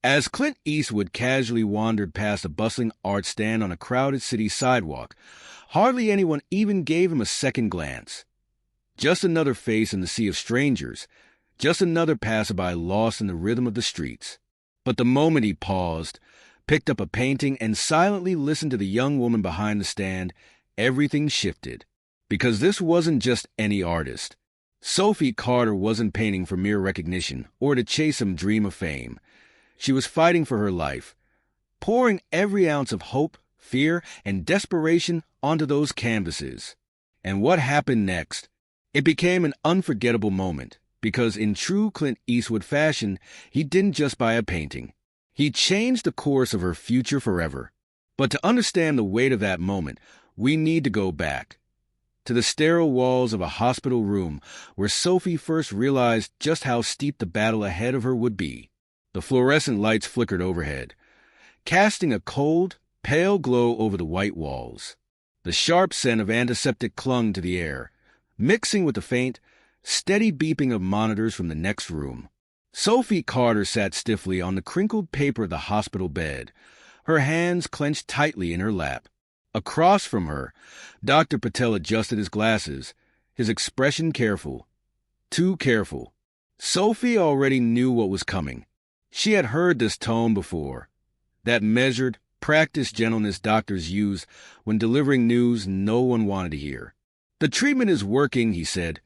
As Clint Eastwood casually wandered past a bustling art stand on a crowded city sidewalk, hardly anyone even gave him a second glance. Just another face in the sea of strangers, just another passerby lost in the rhythm of the streets. But the moment he paused, picked up a painting, and silently listened to the young woman behind the stand, everything shifted. Because this wasn't just any artist. Sophie Carter wasn't painting for mere recognition or to chase some dream of fame. She was fighting for her life, pouring every ounce of hope, fear, and desperation onto those canvases. And what happened next? It became an unforgettable moment, because in true Clint Eastwood fashion, he didn't just buy a painting. He changed the course of her future forever. But to understand the weight of that moment, we need to go back to the sterile walls of a hospital room where Sophie first realized just how steep the battle ahead of her would be. The fluorescent lights flickered overhead, casting a cold, pale glow over the white walls. The sharp scent of antiseptic clung to the air, mixing with the faint, steady beeping of monitors from the next room. Sophie Carter sat stiffly on the crinkled paper of the hospital bed, her hands clenched tightly in her lap. Across from her, Dr. Patel adjusted his glasses, his expression careful. Too careful. Sophie already knew what was coming. She had heard this tone before, that measured, practiced gentleness doctors use when delivering news no one wanted to hear. "The treatment is working," he said,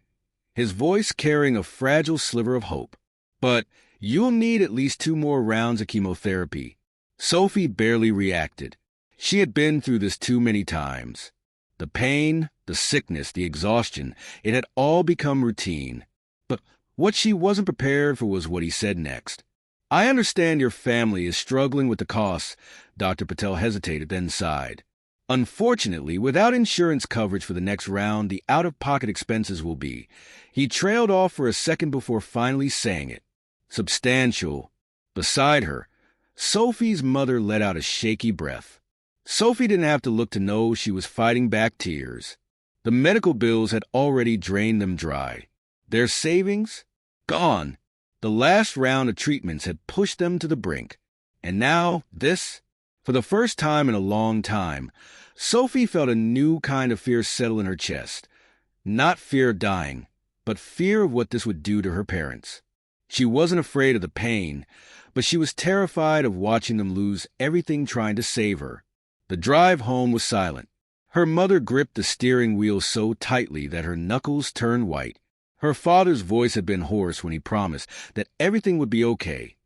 his voice carrying a fragile sliver of hope. "But you'll need at least 2 more rounds of chemotherapy." Sophie barely reacted. She had been through this too many times. The pain, the sickness, the exhaustion, it had all become routine. But what she wasn't prepared for was what he said next. "I understand your family is struggling with the costs." Dr. Patel hesitated, then sighed. "Unfortunately, without insurance coverage for the next round, the out-of-pocket expenses will be." He trailed off for a second before finally saying it. "Substantial." Beside her, Sophie's mother let out a shaky breath. Sophie didn't have to look to know she was fighting back tears. The medical bills had already drained them dry. Their savings? Gone. The last round of treatments had pushed them to the brink. And now, this? For the first time in a long time, Sophie felt a new kind of fear settle in her chest. Not fear of dying, but fear of what this would do to her parents. She wasn't afraid of the pain, but she was terrified of watching them lose everything trying to save her. The drive home was silent. Her mother gripped the steering wheel so tightly that her knuckles turned white. Her father's voice had been hoarse when he promised that everything would be okay.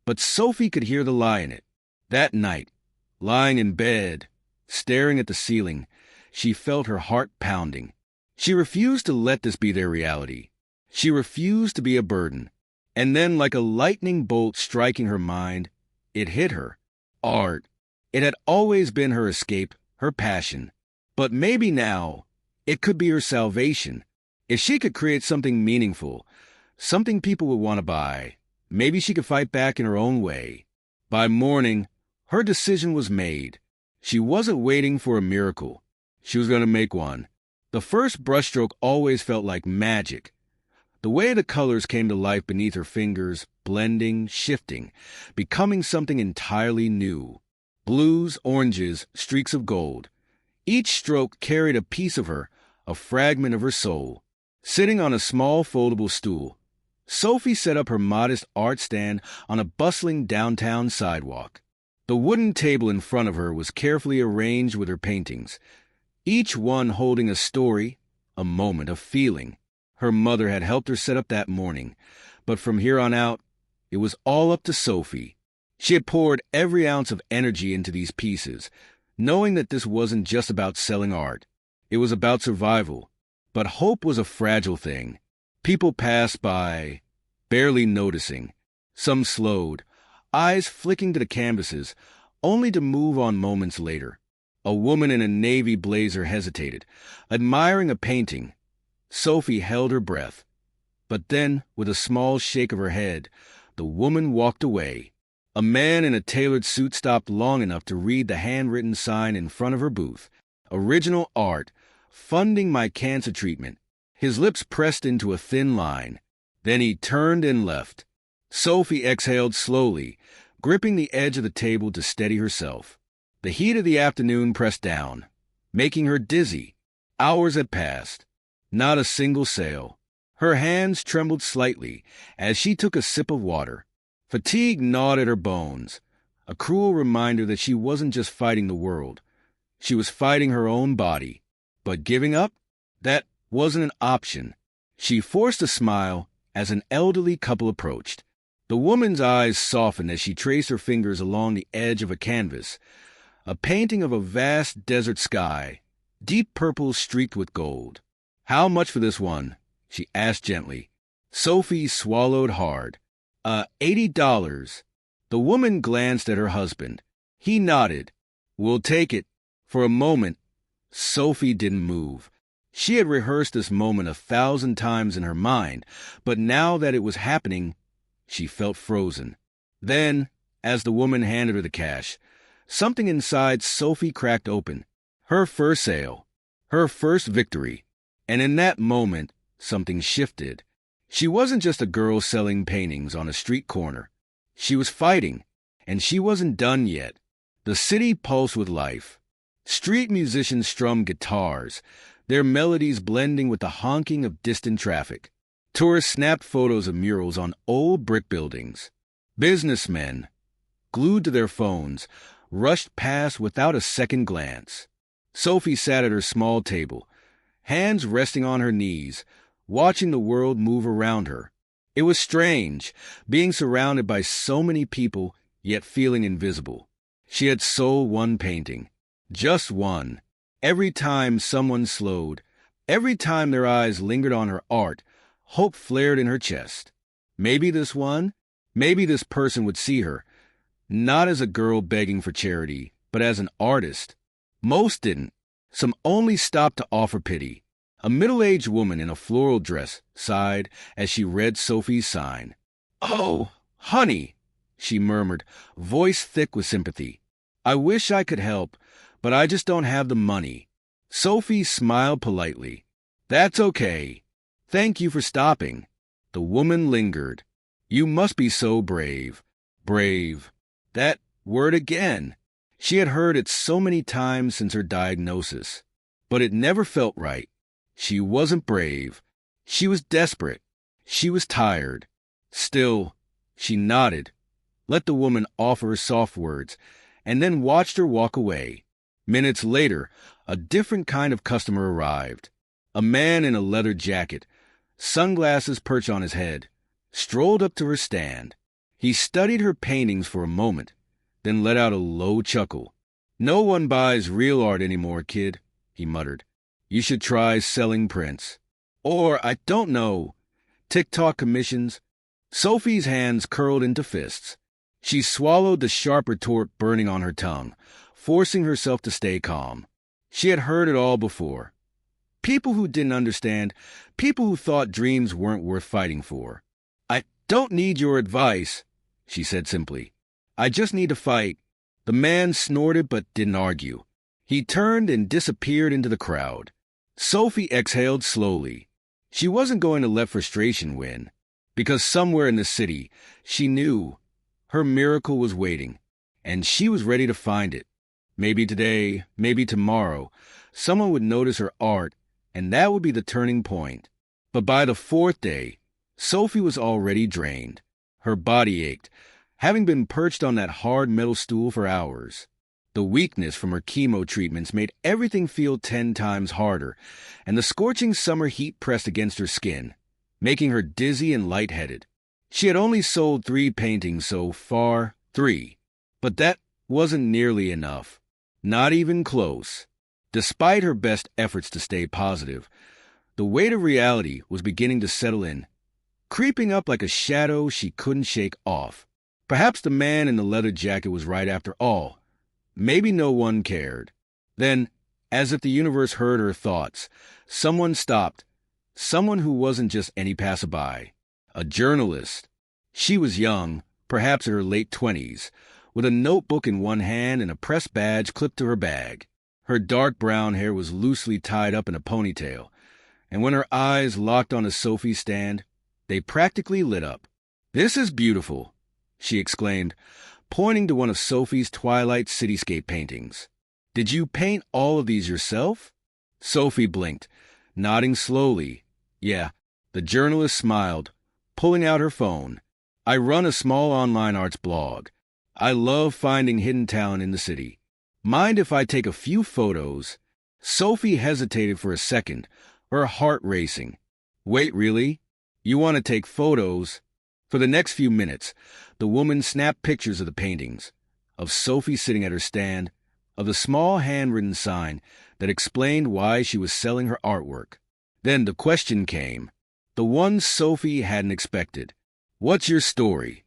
But Sophie could hear the lie in it. That night, lying in bed, staring at the ceiling, she felt her heart pounding. She refused to let this be their reality. She refused to be a burden. And then, like a lightning bolt striking her mind, it hit her. Art. It had always been her escape, her passion. But maybe now, it could be her salvation. If she could create something meaningful, something people would want to buy, maybe she could fight back in her own way. By morning, her decision was made. She wasn't waiting for a miracle. She was going to make one. The first brushstroke always felt like magic. The way the colors came to life beneath her fingers, blending, shifting, becoming something entirely new. Blues, oranges, streaks of gold. Each stroke carried a piece of her, a fragment of her soul. Sitting on a small foldable stool, Sophie set up her modest art stand on a bustling downtown sidewalk. The wooden table in front of her was carefully arranged with her paintings, each one holding a story, a moment, a feeling. Her mother had helped her set up that morning, but from here on out, it was all up to Sophie. She had poured every ounce of energy into these pieces, knowing that this wasn't just about selling art. It was about survival. But hope was a fragile thing. People passed by, barely noticing. Some slowed, eyes flicking to the canvases, only to move on moments later. A woman in a navy blazer hesitated, admiring a painting. Sophie held her breath. But then, with a small shake of her head, the woman walked away. A man in a tailored suit stopped long enough to read the handwritten sign in front of her booth. Original art. Funding my cancer treatment. His lips pressed into a thin line. Then he turned and left. Sophie exhaled slowly, gripping the edge of the table to steady herself. The heat of the afternoon pressed down, making her dizzy. Hours had passed. Not a single sale. Her hands trembled slightly as she took a sip of water. Fatigue gnawed at her bones, a cruel reminder that she wasn't just fighting the world. She was fighting her own body. But giving up? That wasn't an option. She forced a smile as an elderly couple approached. The woman's eyes softened as she traced her fingers along the edge of a canvas, a painting of a vast desert sky, deep purple streaked with gold. "How much for this one?" she asked gently. Sophie swallowed hard. $80. The woman glanced at her husband. He nodded. "We'll take it." For a moment, Sophie didn't move. She had rehearsed this moment 1,000 times in her mind, but now that it was happening, she felt frozen. Then, as the woman handed her the cash, something inside Sophie cracked open. Her first sale. Her first victory. And in that moment, something shifted. She wasn't just a girl selling paintings on a street corner. She was fighting, and she wasn't done yet. The city pulsed with life. Street musicians strummed guitars, their melodies blending with the honking of distant traffic. Tourists snapped photos of murals on old brick buildings. Businessmen, glued to their phones, rushed past without a second glance. Sophie sat at her small table, hands resting on her knees, watching the world move around her. It was strange, being surrounded by so many people, yet feeling invisible. She had sold one painting. Just one. Every time someone slowed, every time their eyes lingered on her art, hope flared in her chest. Maybe this person would see her, not as a girl begging for charity, but as an artist. Most didn't. Some only stopped to offer pity. A middle-aged woman in a floral dress sighed as she read Sophie's sign. "Oh, honey," she murmured, voice thick with sympathy. "I wish I could help, but I just don't have the money." Sophie smiled politely. "That's okay. Thank you for stopping." The woman lingered. "You must be so brave." Brave. That word again. She had heard it so many times since her diagnosis. But it never felt right. She wasn't brave. She was desperate. She was tired. Still, she nodded, let the woman offer her soft words, and then watched her walk away. Minutes later, a different kind of customer arrived. A man in a leather jacket, sunglasses perched on his head, strolled up to her stand. He studied her paintings for a moment, then let out a low chuckle. "No one buys real art anymore, kid," he muttered. "You should try selling prints. Or, I don't know, TikTok commissions." Sophie's hands curled into fists. She swallowed the sharp retort burning on her tongue, forcing herself to stay calm. She had heard it all before. People who didn't understand, people who thought dreams weren't worth fighting for. "I don't need your advice," she said simply. "I just need to fight." The man snorted but didn't argue. He turned and disappeared into the crowd. Sophie exhaled slowly. She wasn't going to let frustration win, because somewhere in the city, she knew her miracle was waiting, and she was ready to find it. Maybe today, maybe tomorrow, someone would notice her art, and that would be the turning point. But by the fourth day, Sophie was already drained. Her body ached, having been perched on that hard metal stool for hours. The weakness from her chemo treatments made everything feel 10 times harder, and the scorching summer heat pressed against her skin, making her dizzy and lightheaded. She had only sold 3 paintings so far, 3. But that wasn't nearly enough. Not even close. Despite her best efforts to stay positive, the weight of reality was beginning to settle in, creeping up like a shadow she couldn't shake off. Perhaps the man in the leather jacket was right after all. Maybe no one cared. Then, as if the universe heard her thoughts, someone stopped. Someone who wasn't just any passerby. A journalist. She was young, perhaps in her late 20s, with a notebook in one hand and a press badge clipped to her bag. Her dark brown hair was loosely tied up in a ponytail, and when her eyes locked onto Sophie's stand, they practically lit up. "This is beautiful," she exclaimed, pointing to one of Sophie's Twilight cityscape paintings. "Did you paint all of these yourself?" Sophie blinked, nodding slowly. "Yeah." The journalist smiled, pulling out her phone. "I run a small online arts blog. I love finding hidden talent in the city. Mind if I take a few photos?" Sophie hesitated for a second, her heart racing. "Wait, really? You want to take photos?" For the next few minutes, the woman snapped pictures of the paintings, of Sophie sitting at her stand, of the small handwritten sign that explained why she was selling her artwork. Then the question came, the one Sophie hadn't expected. "What's your story?"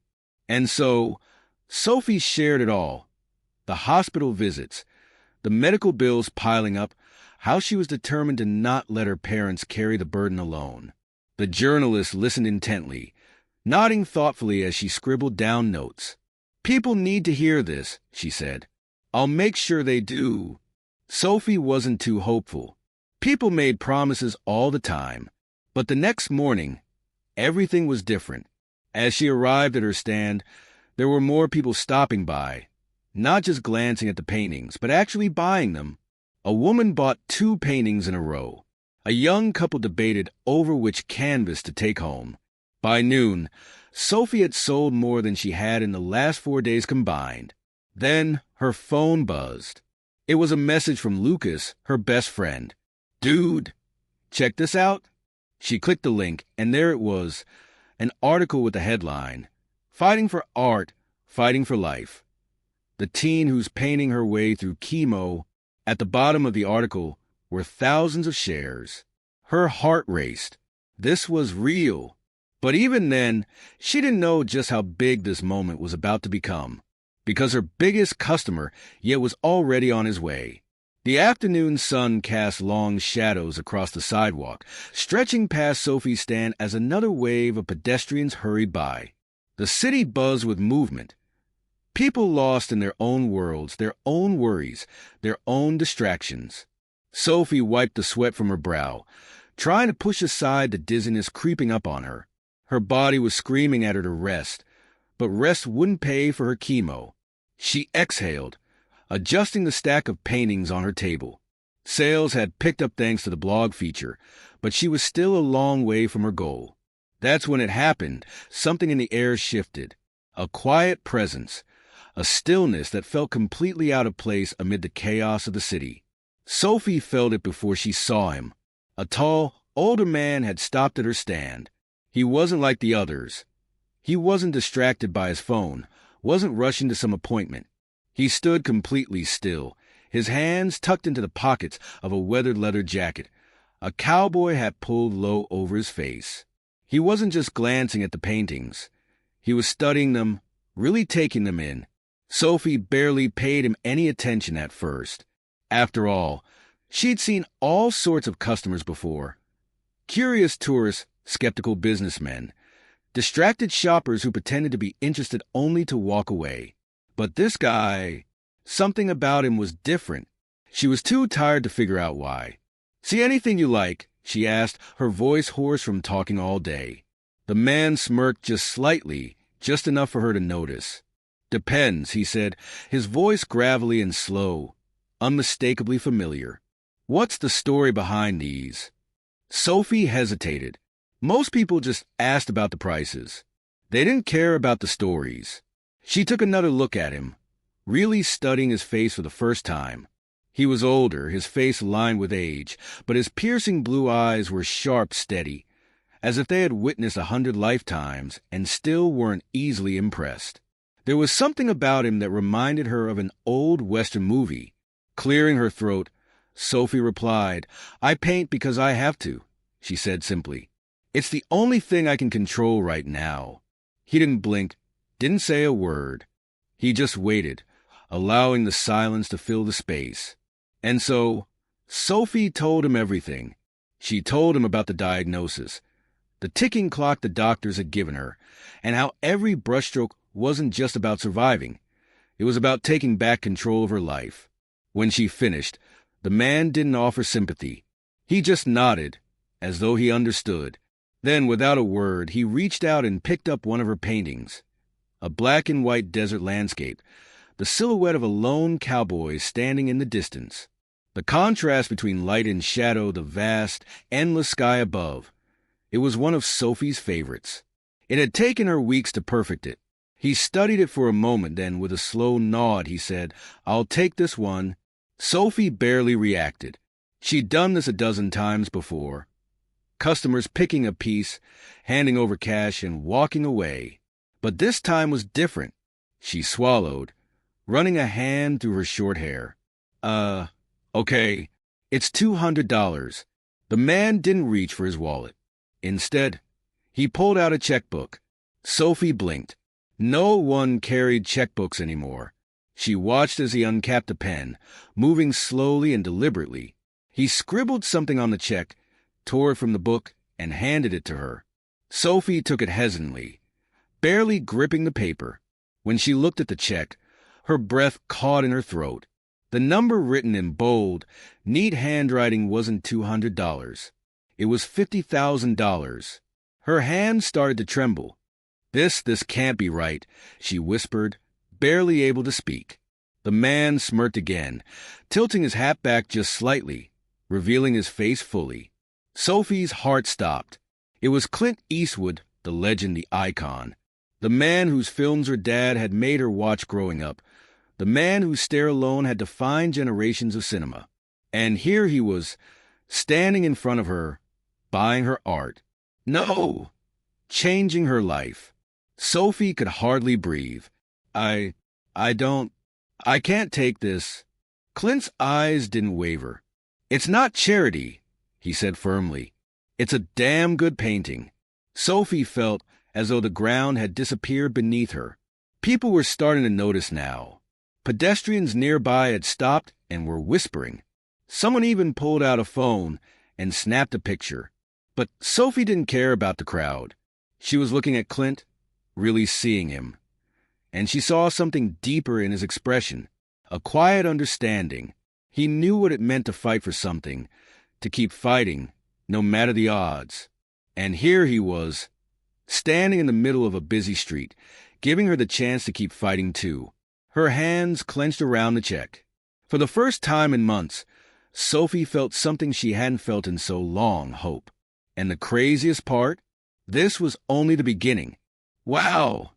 And so, Sophie shared it all. The hospital visits, the medical bills piling up, how she was determined to not let her parents carry the burden alone. The journalist listened intently, nodding thoughtfully as she scribbled down notes. "People need to hear this," she said. "I'll make sure they do." Sophie wasn't too hopeful. People made promises all the time. But the next morning, everything was different. As she arrived at her stand, there were more people stopping by, not just glancing at the paintings, but actually buying them. A woman bought 2 paintings in a row. A young couple debated over which canvas to take home. By noon, Sophie had sold more than she had in the last 4 days combined. Then her phone buzzed. It was a message from Lucas, her best friend. "Dude, check this out." She clicked the link, and there it was, an article with the headline, "Fighting for Art, Fighting for Life." The teen who's painting her way through Chemo. At the bottom of the article were thousands of shares. Her heart raced. This was real. But even then, she didn't know just how big this moment was about to become, because her biggest customer yet was already on his way. The afternoon sun cast long shadows across the sidewalk, stretching past Sophie's stand as another wave of pedestrians hurried by. The city buzzed with movement. People lost in their own worlds, their own worries, their own distractions. Sophie wiped the sweat from her brow, trying to push aside the dizziness creeping up on her. Her body was screaming at her to rest, but rest wouldn't pay for her chemo. She exhaled, adjusting the stack of paintings on her table. Sales had picked up thanks to the blog feature, but she was still a long way from her goal. That's when it happened. Something in the air shifted. A quiet presence, a stillness that felt completely out of place amid the chaos of the city. Sophie felt it before she saw him. A tall, older man had stopped at her stand. He wasn't like the others. He wasn't distracted by his phone, wasn't rushing to some appointment. He stood completely still, his hands tucked into the pockets of a weathered leather jacket, a cowboy hat pulled low over his face. He wasn't just glancing at the paintings. He was studying them, really taking them in. Sophie barely paid him any attention at first. After all, she'd seen all sorts of customers before. Curious tourists, skeptical businessmen, distracted shoppers who pretended to be interested only to walk away. But this guy, something about him was different. She was too tired to figure out why. "See anything you like?" she asked, her voice hoarse from talking all day. The man smirked just slightly, just enough for her to notice. "Depends," he said, his voice gravelly and slow, unmistakably familiar. "What's the story behind these?" Sophie hesitated. Most people just asked about the prices. They didn't care about the stories. She took another look at him, really studying his face for the first time. He was older, his face lined with age, but his piercing blue eyes were sharp, steady, as if they had witnessed 100 lifetimes and still weren't easily impressed. There was something about him that reminded her of an old Western movie. Clearing her throat, Sophie replied, "I paint because I have to," she said simply. "It's the only thing I can control right now." He didn't blink, didn't say a word. He just waited, allowing the silence to fill the space. And so, Sophie told him everything. She told him about the diagnosis, the ticking clock the doctors had given her, and how every brushstroke wasn't just about surviving. It was about taking back control of her life. When she finished, the man didn't offer sympathy. He just nodded, as though he understood. Then, without a word, he reached out and picked up one of her paintings. a black and white desert landscape, the silhouette of a lone cowboy standing in the distance. The contrast between light and shadow, the vast, endless sky above. It was one of Sophie's favorites. It had taken her weeks to perfect it. He studied it for a moment, then with a slow nod he said, "I'll take this one." Sophie barely reacted. She'd done this a dozen times before. Customers picking a piece, handing over cash, and walking away. But this time was different. She swallowed, running a hand through her short hair. Okay, it's $200. The man didn't reach for his wallet. Instead, he pulled out a checkbook. Sophie blinked. No one carried checkbooks anymore. She watched as he uncapped a pen, moving slowly and deliberately. He scribbled something on the check, tore it from the book, and handed it to her. Sophie took it hesitantly, barely gripping the paper. When she looked at the check, her breath caught in her throat. The number written in bold, neat handwriting wasn't $200. It was $50,000. Her hand started to tremble. This can't be right," she whispered, barely able to speak. The man smirked again, tilting his hat back just slightly, revealing his face fully. Sophie's heart stopped. It was Clint Eastwood, the legend, the icon. The man whose films her dad had made her watch growing up. The man whose stare alone had defined generations of cinema. And here he was, standing in front of her, buying her art. No! Changing her life. Sophie could hardly breathe. I can't take this." Clint's eyes didn't waver. "It's not charity," he said firmly. "It's a damn good painting." Sophie felt as though the ground had disappeared beneath her. People were starting to notice now. Pedestrians nearby had stopped and were whispering. Someone even pulled out a phone and snapped a picture. But Sophie didn't care about the crowd. She was looking at Clint, really seeing him. And she saw something deeper in his expression, a quiet understanding. He knew what it meant to fight for something, to keep fighting, no matter the odds. And here he was, standing in the middle of a busy street, giving her the chance to keep fighting too. Her hands clenched around the check. For the first time in months, Sophie felt something she hadn't felt in so long, hope. And the craziest part? This was only the beginning. Wow!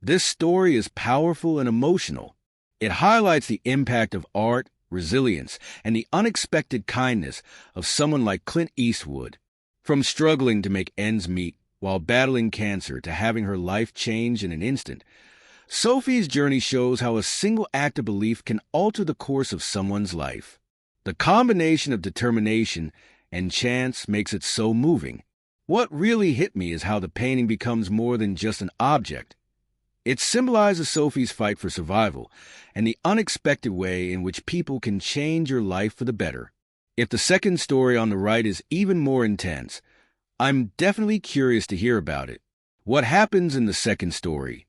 This story is powerful and emotional. It highlights the impact of art, resilience, and the unexpected kindness of someone like Clint Eastwood. From struggling to make ends meet while battling cancer to having her life change in an instant, Sophie's journey shows how a single act of belief can alter the course of someone's life. The combination of determination and chance makes it so moving. What really hit me is how the painting becomes more than just an object. It symbolizes Sophie's fight for survival and the unexpected way in which people can change your life for the better. If the second story on the right is even more intense, I'm definitely curious to hear about it. What happens in the second story?